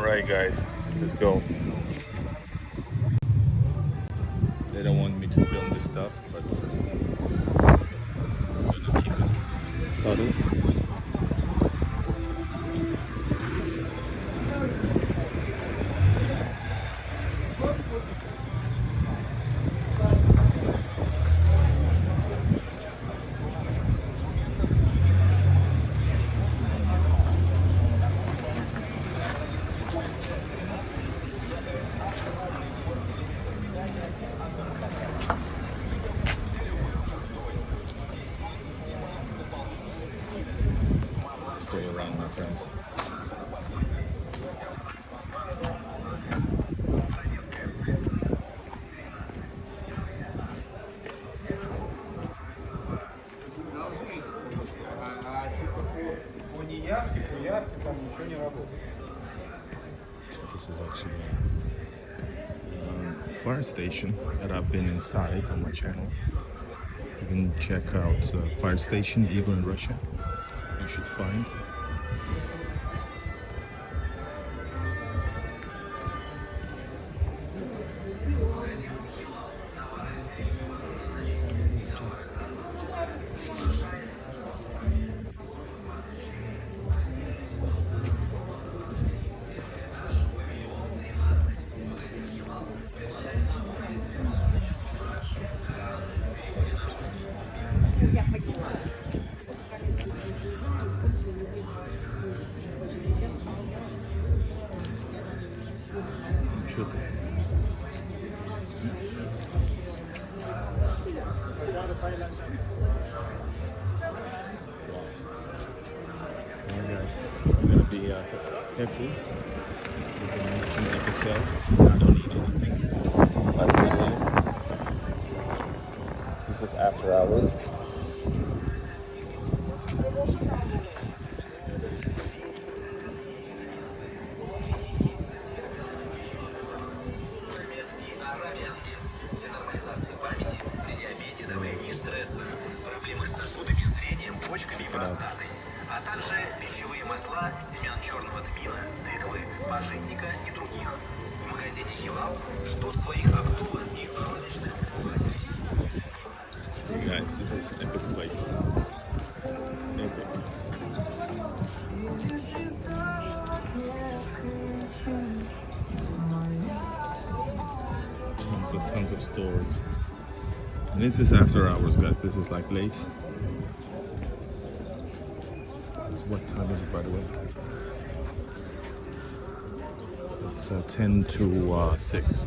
Alright guys, let's go. They don't want me to film this stuff, but I'm gonna keep it subtle. Stay around, my friends. This is actually a fire station that I've been inside on my channel. You can check out fire station Evil in Russia. You should find. Что ты? Alright guys, I'm gonna be at the airport. We're gonna move to an episode. I don't need anything. That's it. This is after hours. А также пищевые масла, семян черного тмина, тыквы, пожитника и других. В магазине Хилал ждут своих оптовых и розничных покупателей. Guys, this is an epic place. Epic. Tons of stores. And this is after hours, guys. This is like late. What time is it, by the way? It's 10 to 6.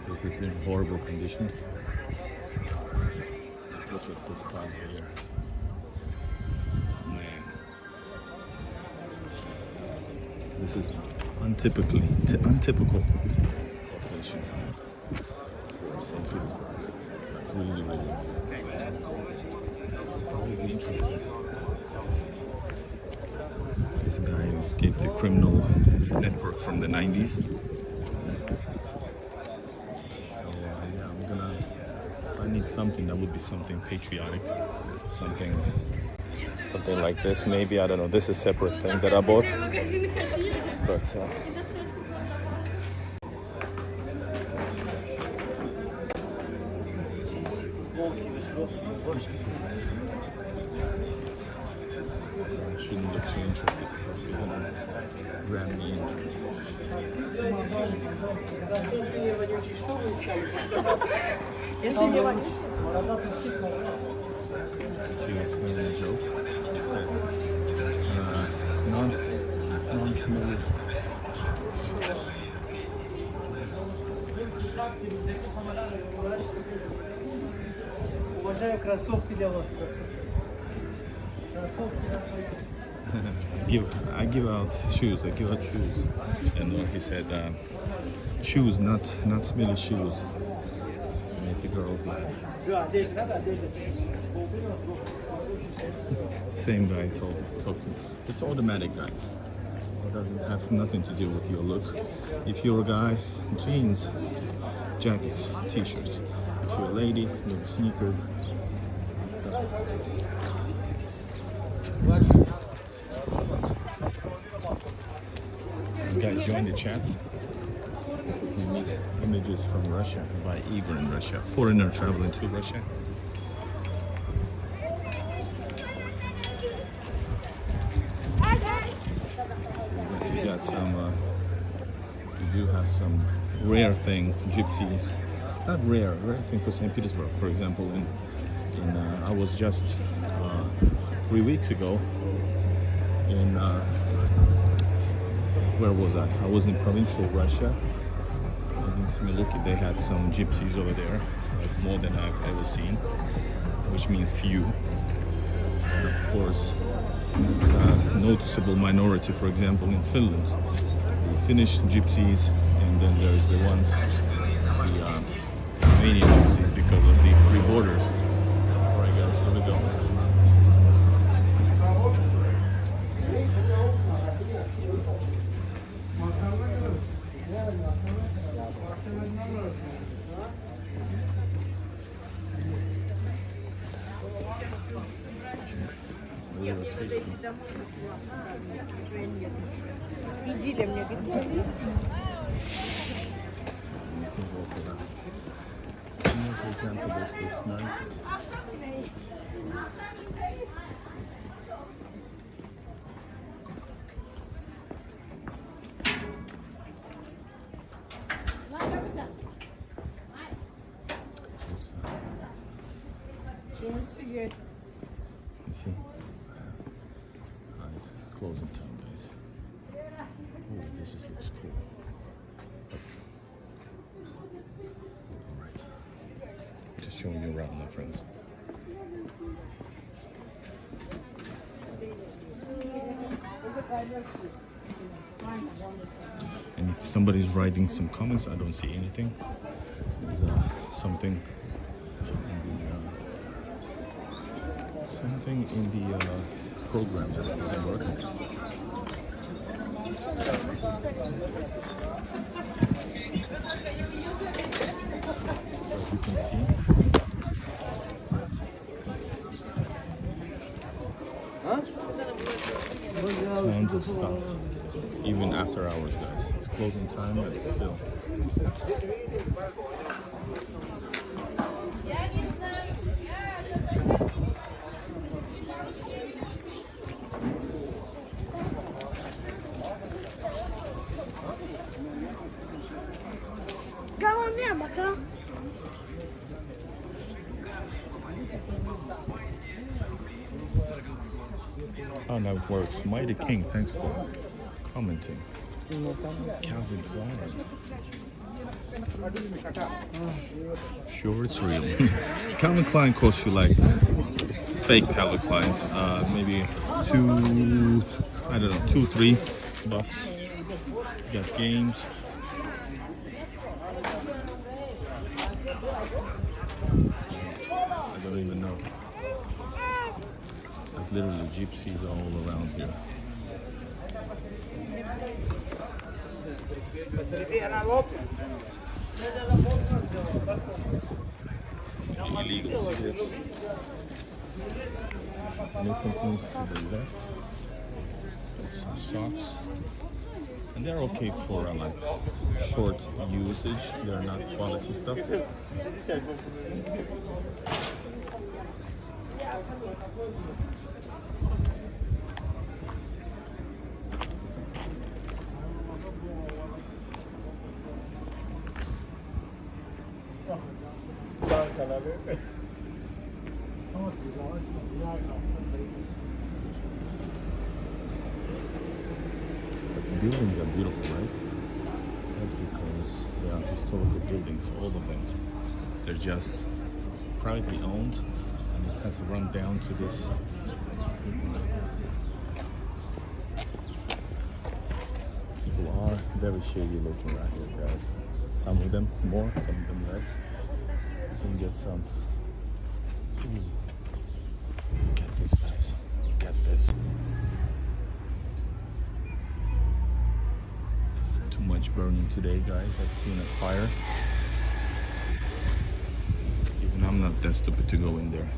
This is in horrible condition. Just look at this part here. This is untypical location for St. Petersburg. Really, really. Probably interesting. This guy escaped the criminal network from the 90s. So yeah, I need something that would be something patriotic, something like this. Maybe, I don't know, this is a separate thing that I bought, but I shouldn't look too interested because they're gonna ram me in. He was saying a joke. He said, non-smelly. Уважаю кроссовки для вас, I give out shoes. And he said, shoes, not smelly shoes. Make the girls laugh. Same guy told me. It's automatic, guys. It doesn't have nothing to do with your look. If you're a guy, jeans, jackets, t-shirts. If you're a lady, maybe sneakers and stuff. You guys join the chat. This is images from Russia by Igor in Russia. Foreigner traveling to Russia. So we got some, we do have some rare thing, gypsies. Not rare thing for St. Petersburg. For example, I was just 3 weeks ago in, where was I? I was in provincial Russia. In Smiluki, they had some gypsies over there, like more than I've ever seen, which means few. And of course, it's a noticeable minority, for example, in Finland. The Finnish gypsies, and then there's the ones, the Romanian gypsies, because of the free borders. Alright guys, here we go. Really tasty. For example, this looks nice. You see? It's closing time, guys. Oh, this looks cool. Alright. Just showing you around, my friends. And if somebody's writing some comments, I don't see anything. There's something in the program that isn't working. So as you can see, tons of stuff, even after hours, guys. It's closing time, but still. Oh, now it works. Mighty King, thanks for commenting. Calvin Klein. Sure, it's real. Calvin Klein costs you like fake Calvin Kleins, maybe $2, $3. You got games. I don't even know. Like literally gypsies are all around here. Illegal cigarettes. Nicotines to the left. Some socks. And they're okay for like short usage. They're not quality stuff. But the buildings are beautiful, right? That's because they are historical buildings, all of them. They're just privately owned, and it has run down to this. People are very shady looking right here, guys. Some of them more, some of them less. You can get some. Ooh. Look at this, guys. Look at this. much burning today, guys. I've seen a fire. Even I'm not that stupid to go in there.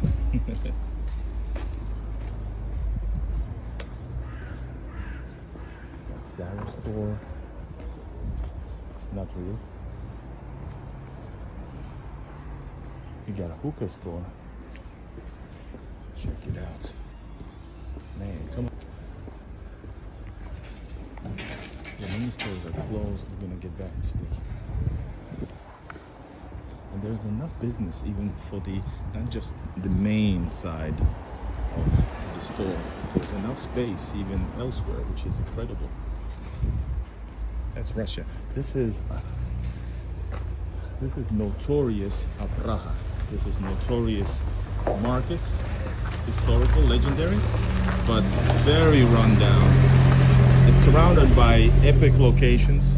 Flower store. Not real. You got a hookah store. Check it out. Man, come on. Yeah, many stores are closed. We're gonna get back to the. And there's enough business even for the, not just the main side of the store. There's enough space even elsewhere, which is incredible. That's Russia. This is Notorious Apraha. This is Notorious market, historical, legendary, but very run down. It's surrounded by epic locations,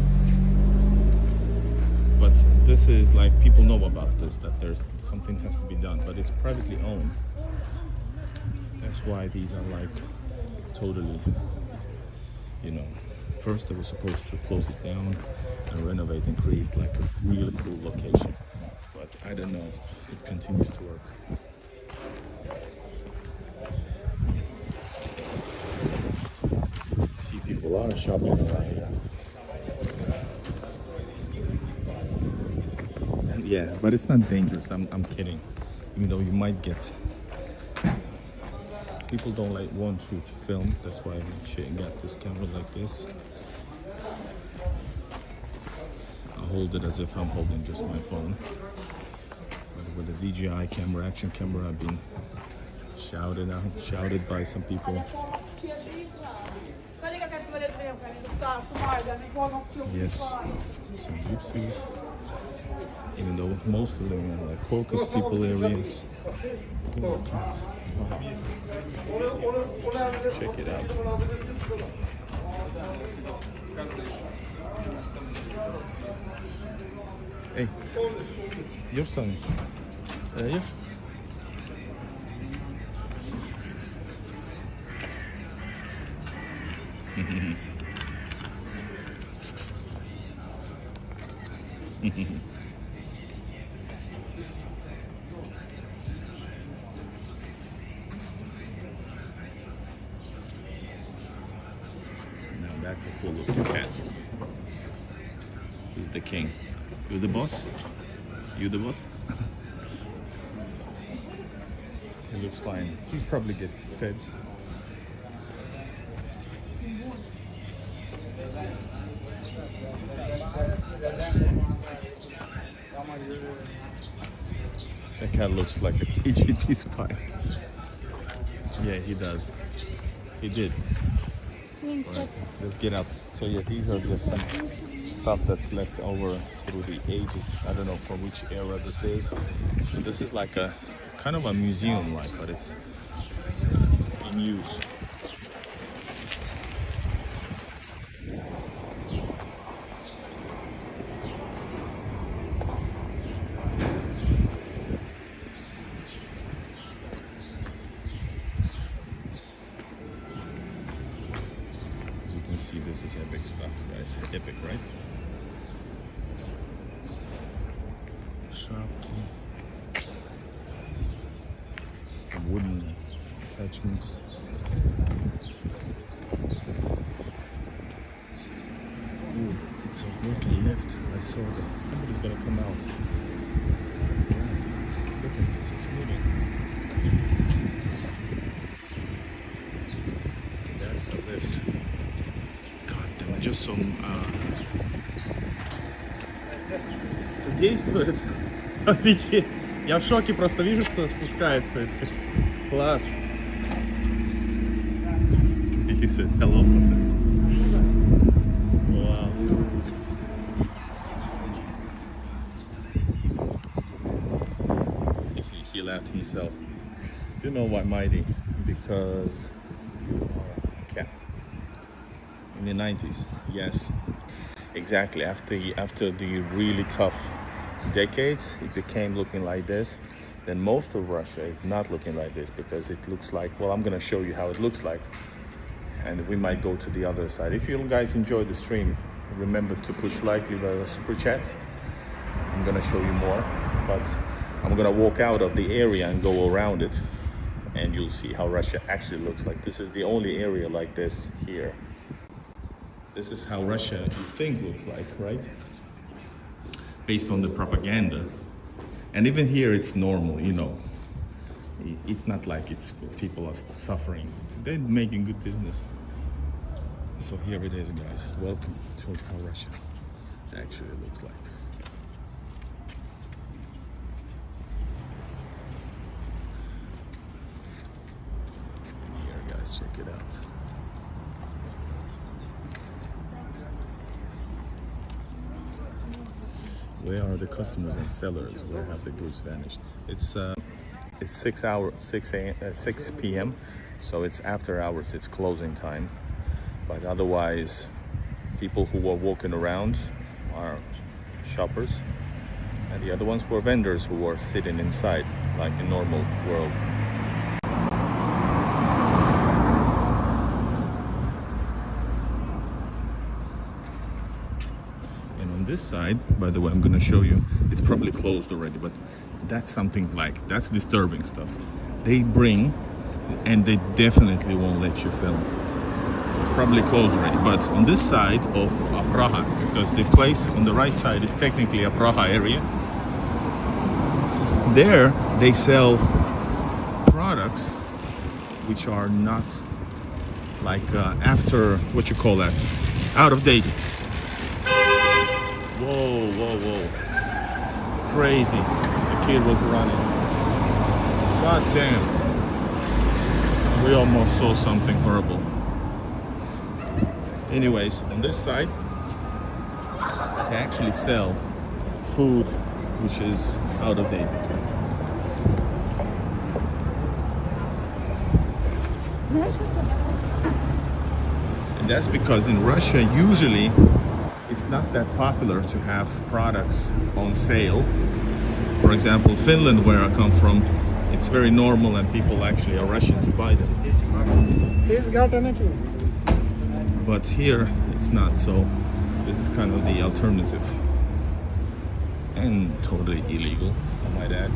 but this is like, people know about this, that there's something has to be done, but it's privately owned. That's why these are like totally, you know, first they were supposed to close it down and renovate and create like a really cool location, but I don't know, it continues to work. See people are shopping around here. And yeah, but it's not dangerous, I'm kidding. Even though you might get, people don't like want you to film, that's why I got this camera like this. I hold it as if I'm holding just my phone. But with the DJI camera, action camera, I've been shouted by some people. Yes, some gypsies. Even though most of them are like Caucasus people areas. Oh, cat. Wow. Check it out. Hey, your son. Yeah. Now that's a cool looking cat. He's the king. You the boss? You the boss? He looks fine. He's probably get fed. That cat looks like a KGB spy. Yeah, he does. He did. Right, let's get up. So yeah, these are just some stuff that's left over through the ages. I don't know from which era this is. But this is like a kind of a museum like, but it's in use. As you can see, this is epic stuff, guys. Epic, right? Sharp key. Some wooden attachments. Ooh, it's a working lift. I saw that. Somebody's gonna come out. Look at this, it's moving. That's a lift. God damn, I just saw действует. Офигеть. Я в шоке, просто вижу, что спускается. Это класс. He said hello. Wow. He laughed himself. Do you know why mighty? Because cat. In the 90s, yes. Exactly. After the really tough decades, it became looking like this. Then most of Russia is not looking like this because it looks like, well, I'm gonna show you how it looks like, and we might go to the other side. If you guys enjoy the stream, remember to push like, leave a super chat. I'm gonna show you more, but I'm gonna walk out of the area and go around it, and you'll see how Russia actually looks like. This is the only area like this here. This is how Russia, you think, looks like, right? Based on the propaganda. And even here it's normal, you know. It's not like it's people are suffering. They're making good business. So here it is, guys. Welcome to how Russia actually looks like. Here, guys, check it out. Where are the customers and sellers? Where have the goods vanished? It's 6 p.m. So it's after hours. It's closing time. But otherwise, people who were walking around are shoppers, and the other ones were vendors who were sitting inside like a normal world. And on this side, by the way, I'm gonna show you, it's probably closed already, but that's something like, that's disturbing stuff. They bring, and they definitely won't let you film. It's probably closed already, but on this side of Apraha, because the place on the right side is technically Apraha area, there they sell products which are not like after, what you call that, out of date. Whoa, whoa, whoa. Crazy. The kid was running. God damn. We almost saw something horrible. Anyways, on this side, they actually sell food which is out of date. And that's because in Russia, usually, it's not that popular to have products on sale. For example, Finland, where I come from, it's very normal and people actually are rushing to buy them. But here, it's not, so this is kind of the alternative. And totally illegal, I might add.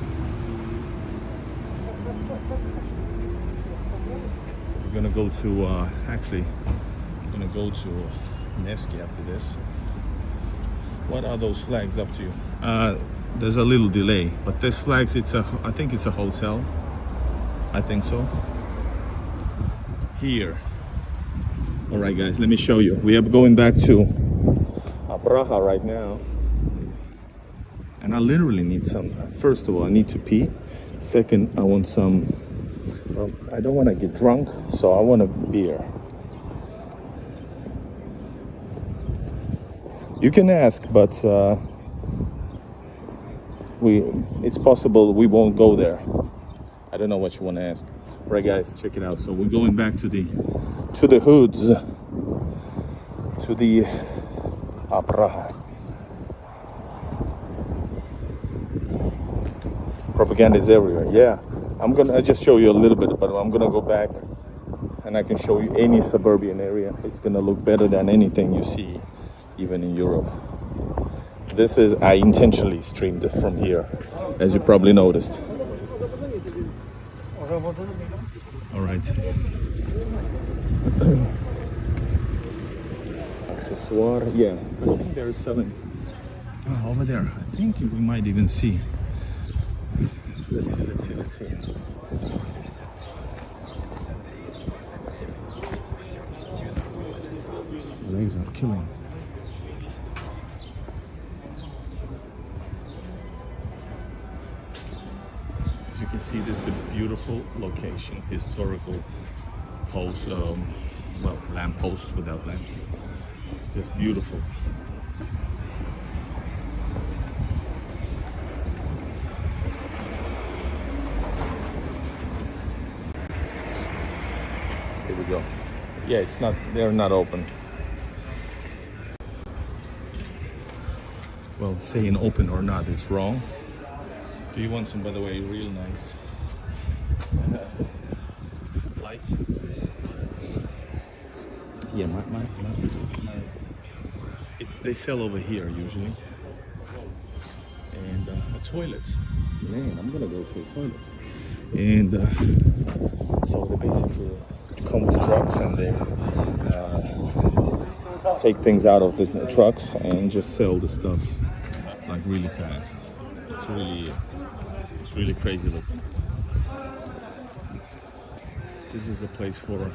So we're gonna go to, actually, I'm gonna go to Nevsky after this. What are those flags up to? There's a little delay, but this flags, I think it's a hotel. I think so. Here. All right, guys, let me show you. We are going back to Apraha right now. And I literally need some, first of all, I need to pee. Second, I want some, well, I don't want to get drunk, so I want a beer. You can ask, but it's possible we won't go there. I don't know what you want to ask. All right, guys, check it out. So we're going back to the hoods, to the Apraha. Propaganda is everywhere. Yeah, I just show you a little bit, but I'm gonna go back and I can show you any suburban area. It's gonna look better than anything you see, even in Europe. This is, I intentionally streamed it from here, as you probably noticed. All right. Accessoire, yeah, I think they're selling over there. I think we might even see. Let's see. Legs are killing. As you can see, this is a beautiful location, historical post, lamp posts without lamps. It's just beautiful. Here we go. Yeah, they're not open. Well, saying open or not is wrong. Do you want some, by the way, real nice lights? Yeah, they sell over here usually. And a toilet. Man, I'm gonna go to a toilet. And so they basically come with trucks and they take things out of the trucks and just sell the stuff like really fast. It's really crazy looking. This is a place for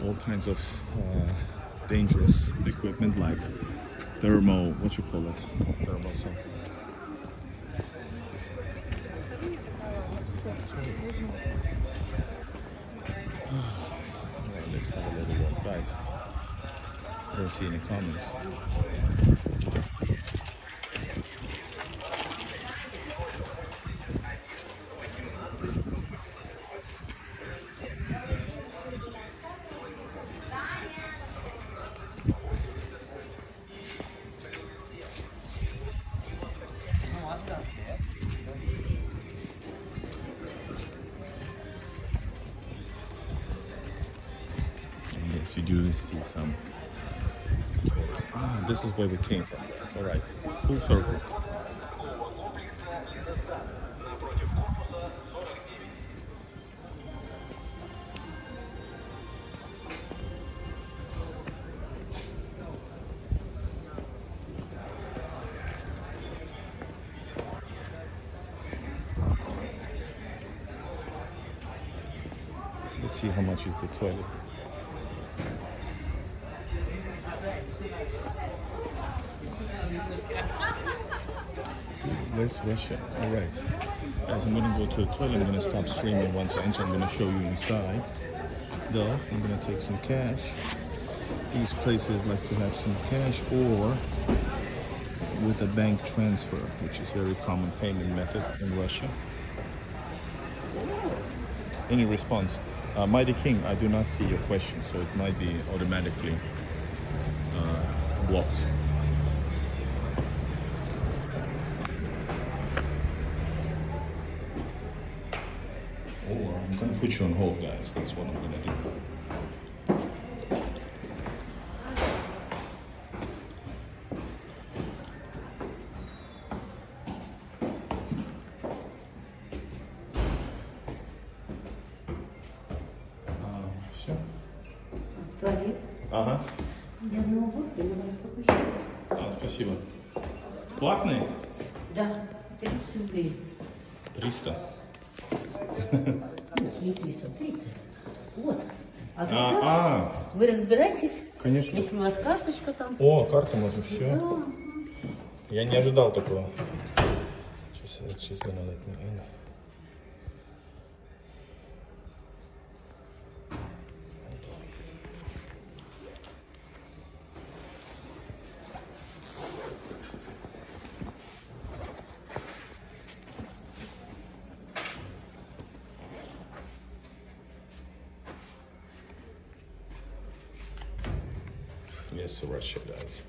all kinds of dangerous equipment like thermo, what you call it? Thermo something. Alright, let's have a little walk, guys. I don't see any comments. Yes, you do see some tourists. Ah, this is where we came from. It's all right. Full circle. Let's see how much is the toilet. Where's Russia? Alright. Guys, I'm gonna go to the toilet. I'm gonna stop streaming once I enter. I'm gonna show you inside. Though, I'm gonna take some cash. These places like to have some cash or with a bank transfer, which is a very common payment method in Russia. Any response? Mighty King, I do not see your question, so it might be automatically blocked. Or I'm gonna put you on hold, guys. That's what I'm gonna do. Все? Туалет. Ага. Я на уборке, на вас попущу. Спасибо. Платный? Да, 30 рублей. 300. Нет, не 300, 30. Вот. А тогда вы разбираетесь? Конечно. Если у вас карточка там. О, карта можно, все. Да. Я не ожидал такого. She's gonna let me in. Yes, Russia, guys.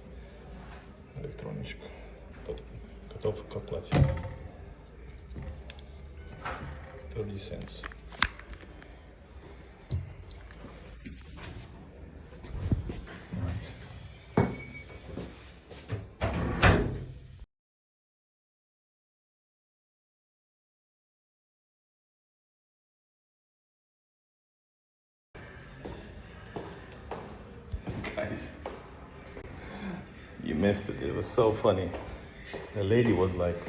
Электроночку. Готов к оплате. 30 cents. Guys, you missed it. It was so funny. The lady was like,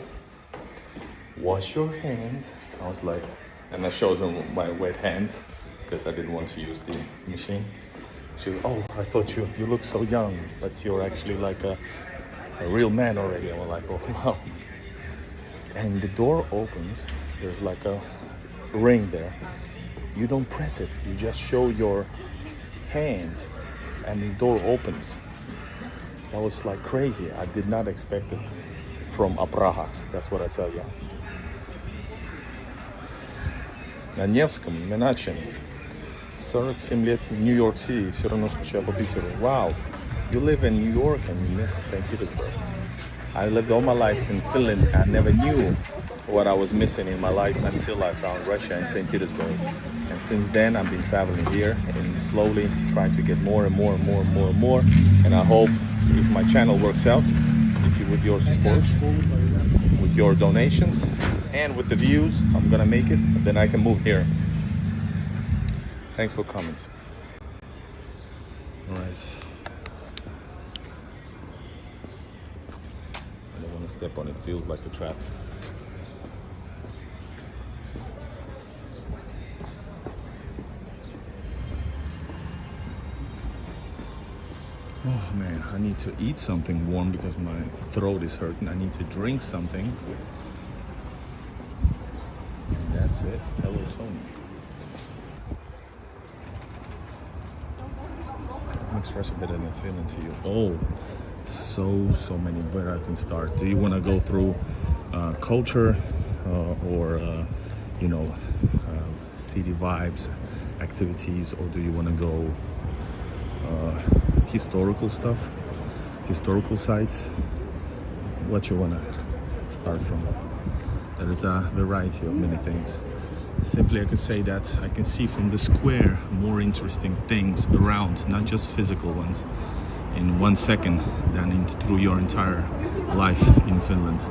wash your hands. I was like, and I showed her my wet hands because I didn't want to use the machine. She was, oh, I thought you look so young, but you're actually like a real man already. I was like, oh, wow. And the door opens. There's like a ring there. You don't press it. You just show your hands and the door opens. That was like crazy. I did not expect it from Apraha. That's what I tell you. На Невском, иначе. 47 лет в Нью-Йорк-Сити, все равно скучаю по Питеру. Wow, you live in New York and you miss St. Petersburg. I lived all my life in Finland. I never knew what I was missing in my life until I found Russia and St. Petersburg. And since then, I've been traveling here and slowly trying to get more and more and more and more and more. And I hope if my channel works out, with your support, with your donations, and with the views, I'm gonna make it. Then I can move here. Thanks for comments. All right. I don't want to step on it. Feels like a trap. Oh man, I need to eat something warm because my throat is hurting. I need to drink something. And that's it. Hello, Tony. Makes Russia better than Finland to you. Oh, so many where I can start. Do you want to go through culture or you know, city vibes, activities, or do you want to go historical stuff, historical sites? What you want to start from? There is a variety of many things. Simply I could say that I can see from the square more interesting things around, not just physical ones, in 1 second than through your entire life in Finland.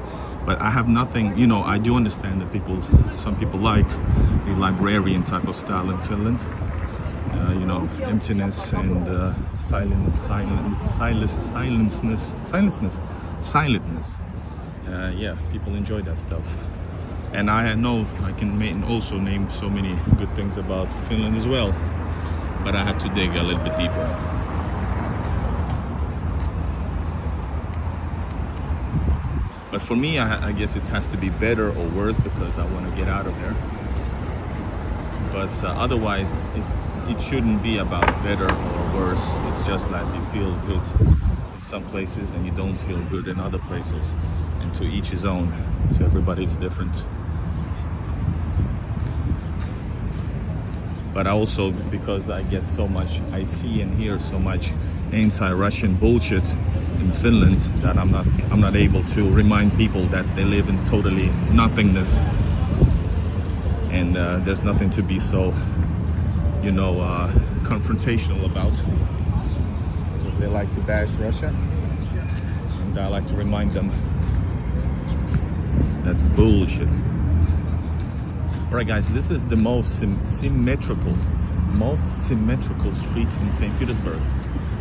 But I have nothing, you know, I do understand that some people like the librarian type of style in Finland. You know, emptiness and silentness. Yeah, people enjoy that stuff. And I know I can also name so many good things about Finland as well, but I have to dig a little bit deeper. But for me, I guess it has to be better or worse because I want to get out of there. But otherwise, it shouldn't be about better or worse. It's just that you feel good in some places and you don't feel good in other places. And to each his own. To everybody it's different. But also because I see and hear so much anti-Russian bullshit in Finland that I'm not able to remind people that they live in totally nothingness. And there's nothing to be so, you know, confrontational about. Because they like to bash Russia, and I like to remind them that's bullshit. Alright guys, this is the most symmetrical street in St. Petersburg.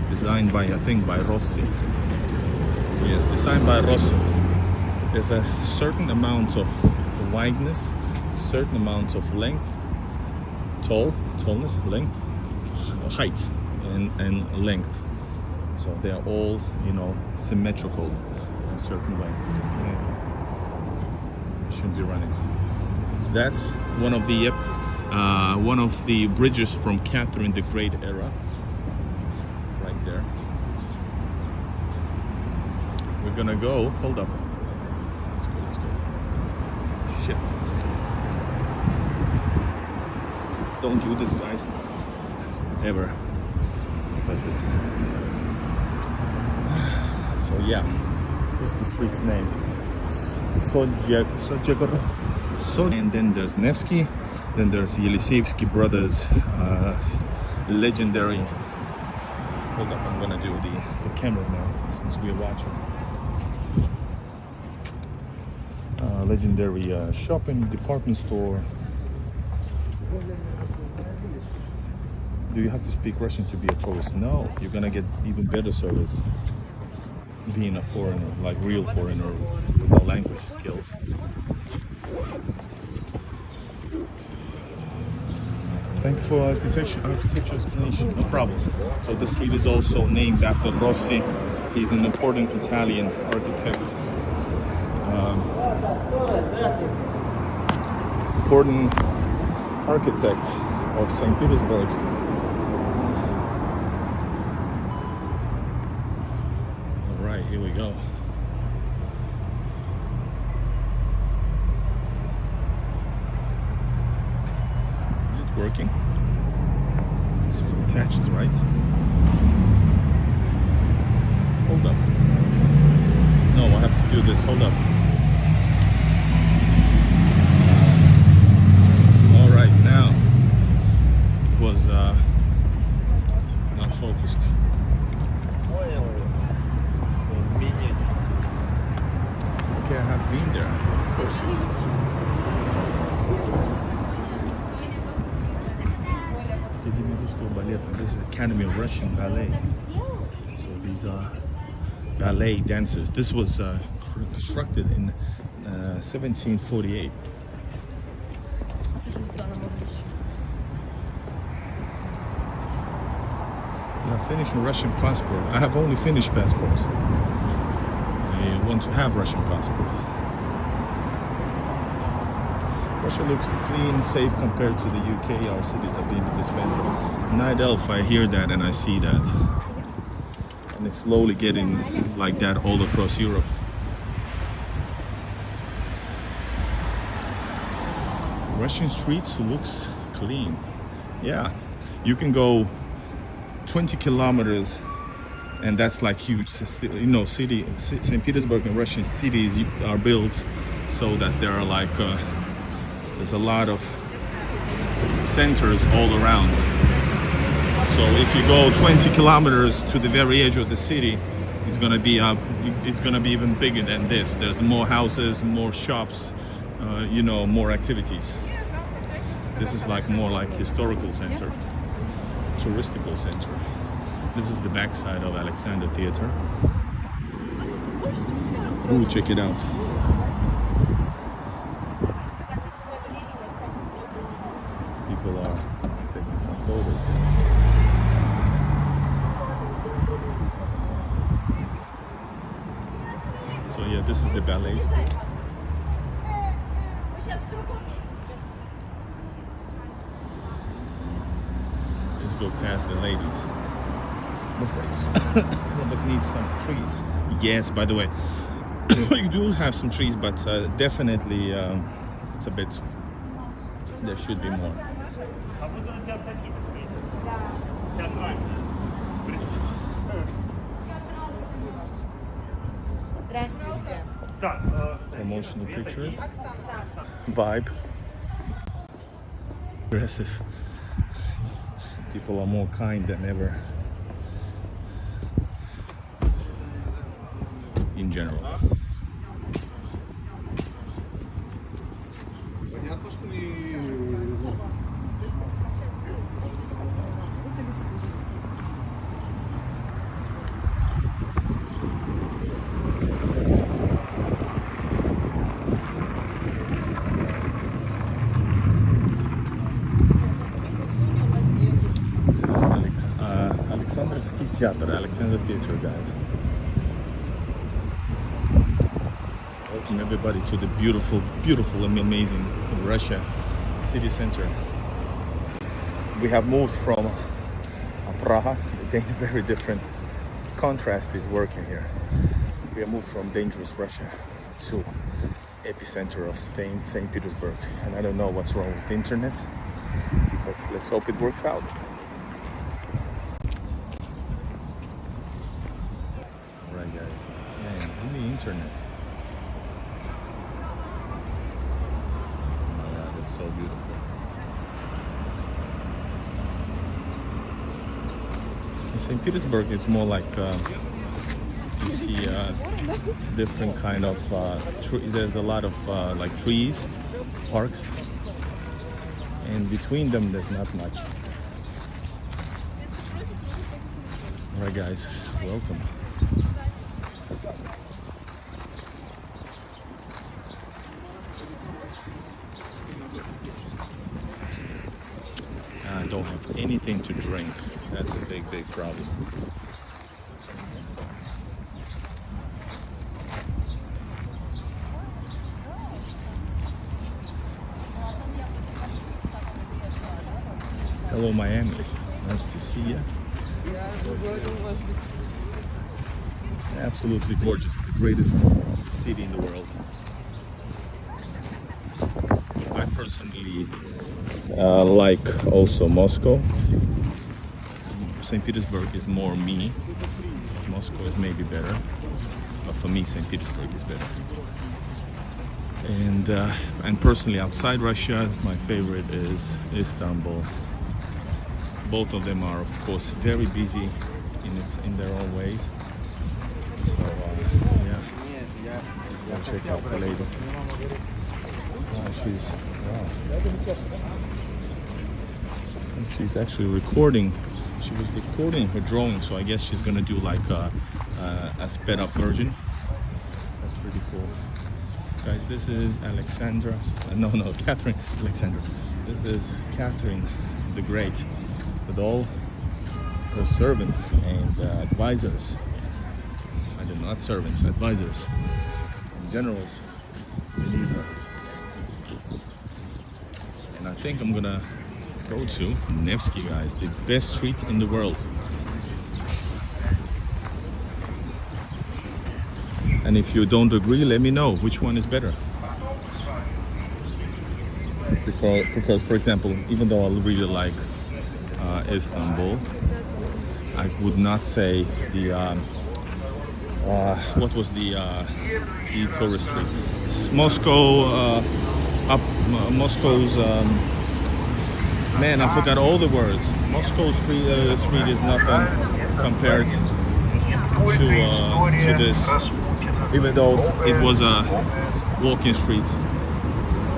Designed by, I think, by Rossi. So yes, designed by Rossi. There's a certain amount of wideness, certain amount of length, tallness, length, height, and length. So they are all, you know, symmetrical in a certain way. Yeah. Shouldn't be running. That's one of the bridges from Catherine the Great era. Right there. We're gonna go. Hold up. Let's go. Shit. Don't do this, guys. Ever. So yeah, what's the street's name? And then there's Nevsky, then there's Yeliseyevsky brothers, legendary. Hold up, I'm gonna do the camera now since we're watching. Legendary shopping department store. Do you have to speak Russian to be a tourist? No, you're gonna get even better service being a foreigner, like real foreigner with no language skills. Thank you for architecture explanation. No problem. So the street is also named after Rossi. He's an important Italian architect. Important architect of St. Petersburg. All right, here we go. Working. It's attached, right? Hold up. No, I have to do this. Hold up. All right, now it was not focused. Ballet. This is Academy of Russian Ballet. So these are ballet dancers. This was constructed in 1748. I finished a Russian passport. I have only Finnish passport. I want to have Russian passport. Russia looks clean, safe compared to the UK. Our cities are being disbanded. Night Elf, I hear that and I see that. And it's slowly getting like that all across Europe. Russian streets looks clean. Yeah, you can go 20 kilometers and that's like huge. You know, St. Petersburg and Russian cities are built so that there are like there's a lot of centers all around. So if you go 20 kilometers to the very edge of the city, it's gonna be even bigger than this. There's more houses, more shops, you know, more activities. This is like more like historical center, touristical center. This is the backside of Alexander Theater. Ooh, check it out. People are taking some photos. So yeah, this is the ballet. Let's go past the ladies. I'm afraid but needs some trees. Yes, by the way, you do have some trees, but definitely it's a bit. There should be more. Promotional pictures. Vibe. Aggressive. People are more kind than ever. In general. Alexandersky Theater, Alexander Theater, guys. Welcome everybody to the beautiful, beautiful and amazing Russia city center. We have moved from Apraha, very different contrast is working here. We have moved from dangerous Russia to epicenter of St. Petersburg. And I don't know what's wrong with the internet, but let's hope it works out. Alright guys, man, only internet. Oh yeah, that's so beautiful. In St. Petersburg it's more like you see different kind of there's a lot of like trees, parks, and between them there's not much. Alright guys, welcome. I don't have anything to drink. That's a big, big problem. Hello, Miami. Nice to see you. Absolutely gorgeous. The greatest city in the world. I personally like also Moscow. St. Petersburg is more me. Moscow is maybe better, but for me St. Petersburg is better. And personally outside Russia, my favorite is Istanbul. Both of them are of course very busy in their own ways. So yeah, let's go check out the lady. Wow. She's actually recording she was recording her drawing, so I guess she's gonna do like a sped up version. That's pretty cool. Guys, this is Alexandra. No, Catherine Alexandra. This is Catherine the Great with all her servants and advisors. I don't know, not servants, advisors and generals beneath her. And I think I'm gonna go to Nevsky, guys, the best street in the world. And if you don't agree, let me know which one is better. Because for example, even though I really like Istanbul, I would not say the what was the tourist street? Moscow, Moscow's man, I forgot all the words. Moscow street is nothing compared to this, even though it was a walking street.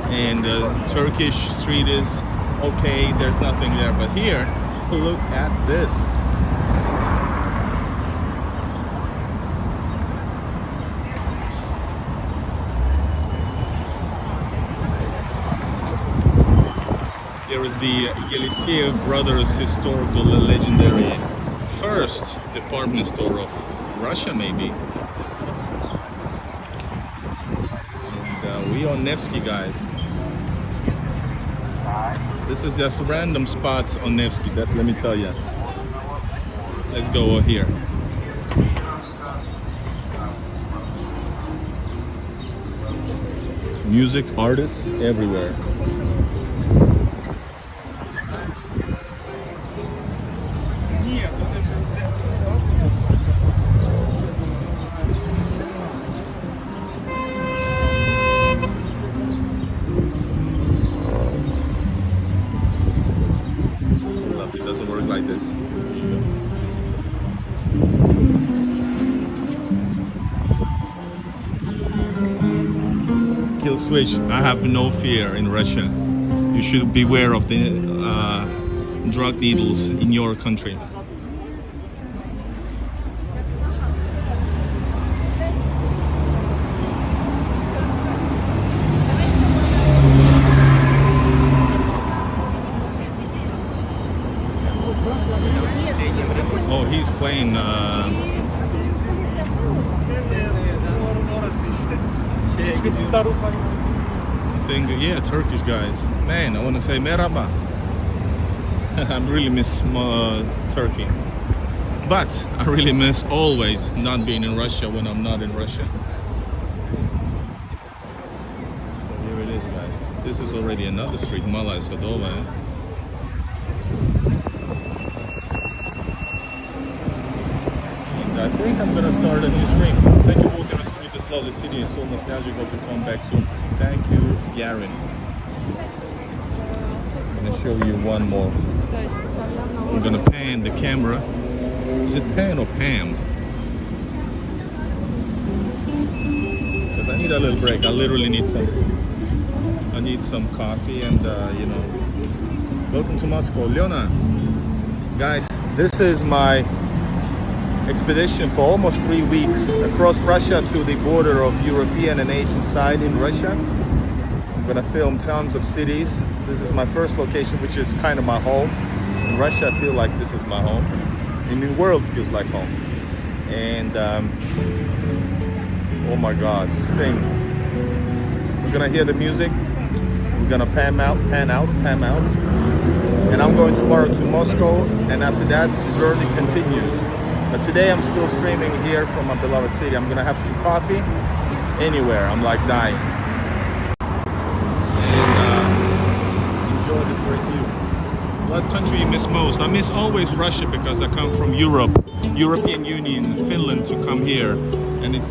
And Turkish street is okay, there's nothing there, but here, look at this. There is the Yeliseyev Brothers historical legendary first department store of Russia, maybe. And we on Nevsky, guys. This is just random spots on Nevsky, let me tell you. Let's go here. Music artists everywhere. Like this. Kill switch. I have no fear in Russia. You should beware of the drug needles in your country. Oh, he's playing thing, yeah, Turkish guys. Man, I want to say merhaba. I really miss Turkey, but I really miss always not being in Russia when I'm not in Russia. So here it is, guys. This is already another street, Malaya Sadova. I think I'm gonna start a new stream. Thank you for walking us through this lovely city. It's so nostalgic. Hope you come back soon. Thank you, Yaren. I'm gonna show you one more. I'm gonna pan the camera. Is it pan or Pam? Because I need a little break. I literally need some. I need some coffee and you know. Welcome to Moscow, Leona. Guys, this is my expedition for almost 3 weeks across Russia to the border of European and Asian side in Russia. I'm gonna film tons of cities. This is my first location, which is kind of my home. In Russia, I feel like this is my home. In the world, it feels like home. And oh my God, this thing. We're gonna hear the music. We're gonna pan out. And I'm going tomorrow to Moscow, and after that, the journey continues. But today I'm still streaming here from my beloved city. I'm gonna have some coffee anywhere. I'm like dying. And enjoy this great view. What country you miss most? I miss always Russia because I come from Europe, European Union, Finland to come here, and it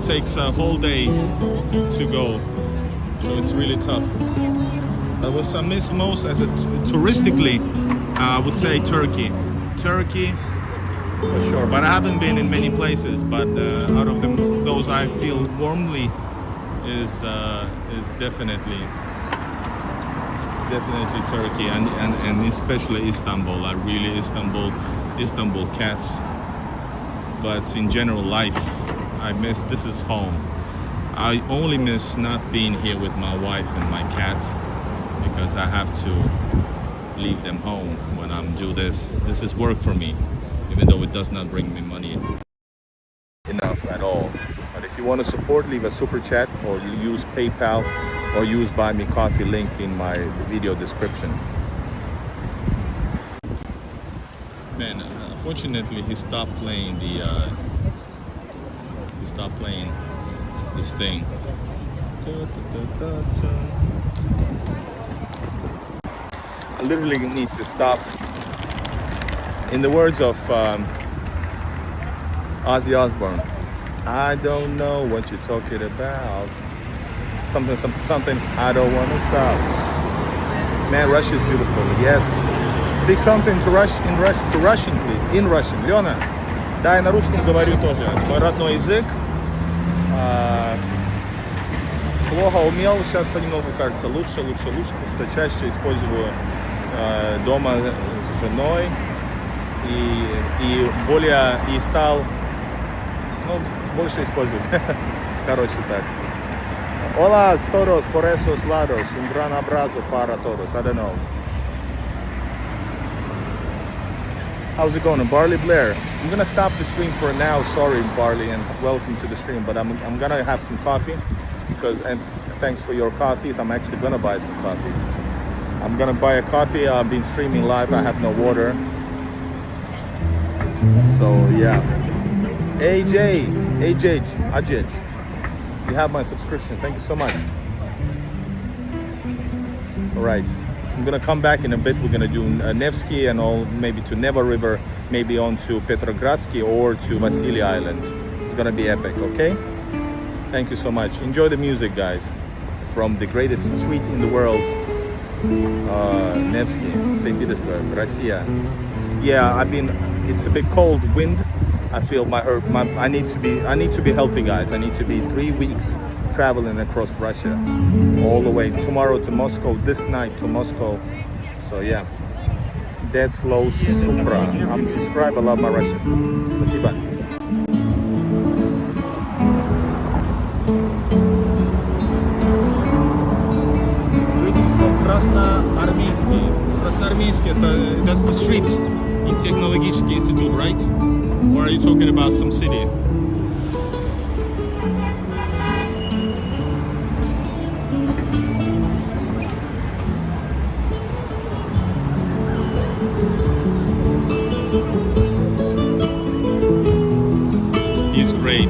takes a whole day to go. So it's really tough. But what I miss most as a touristically, I would say Turkey. Turkey. For sure, but I haven't been in many places. But out of those I feel warmly is definitely definitely Turkey, and especially Istanbul. I really Istanbul cats. But in general life, I miss, this is home. I only miss not being here with my wife and my cats because I have to leave them home when I'm do this. This is work for me, even though it does not bring me money enough at all. But if you want to support, leave a super chat or use PayPal or use Buy Me Coffee link in my video description. Man, unfortunately he stopped playing this thing. I literally need to stop. In the words of Ozzy Osbourne, I don't know what you're talking about. Something. I don't want to stop. Man, Russia is beautiful. Yes. Speak something to Russian, please. In Russian. Лена, да, я на русском говорю тоже. Мой родной язык. Плохо умел, сейчас понемногу кажется лучше, потому что чаще использую дома с женой и стал, больше использовать. Короче так. Hola, todos por esos lados. Un gran abrazo para todos. I don't know. How's it going? Barley Blair. I'm gonna stop the stream for now. Sorry, Barley, and welcome to the stream. But I'm gonna have some coffee and thanks for your coffees. I'm actually gonna buy some coffees. I'm gonna buy a coffee. I've been streaming live. I have no water. So yeah. Ajej. You have my subscription. Thank you so much. All right. I'm gonna come back in a bit. We're gonna do Nevsky and all, maybe to Neva River, maybe on to Petrogradsky or to Vasily Island. It's gonna be epic, okay? Thank you so much. Enjoy the music, guys. From the greatest street in the world, Nevsky, St. Petersburg, Russia. Yeah, it's a bit cold, wind. I feel I need to be healthy, guys. I need to be 3 weeks traveling across Russia, all the way tomorrow to Moscow, this night to Moscow. So yeah, Dead Slow Supra. I'm subscribed. I love my Russians. Спасибо. Greetings from Krasnoarmeysk. Krasnoarmeysk, that's the streets in Technological Institute, right? Or are you talking about some city? He's great.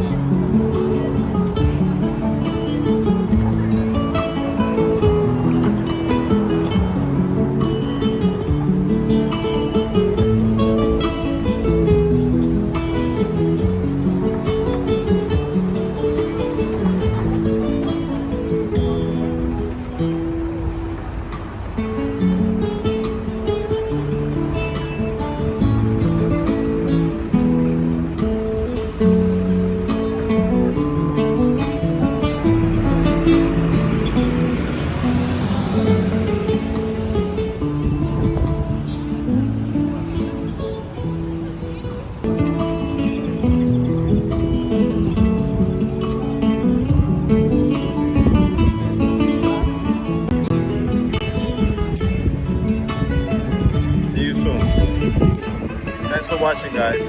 Watching, guys.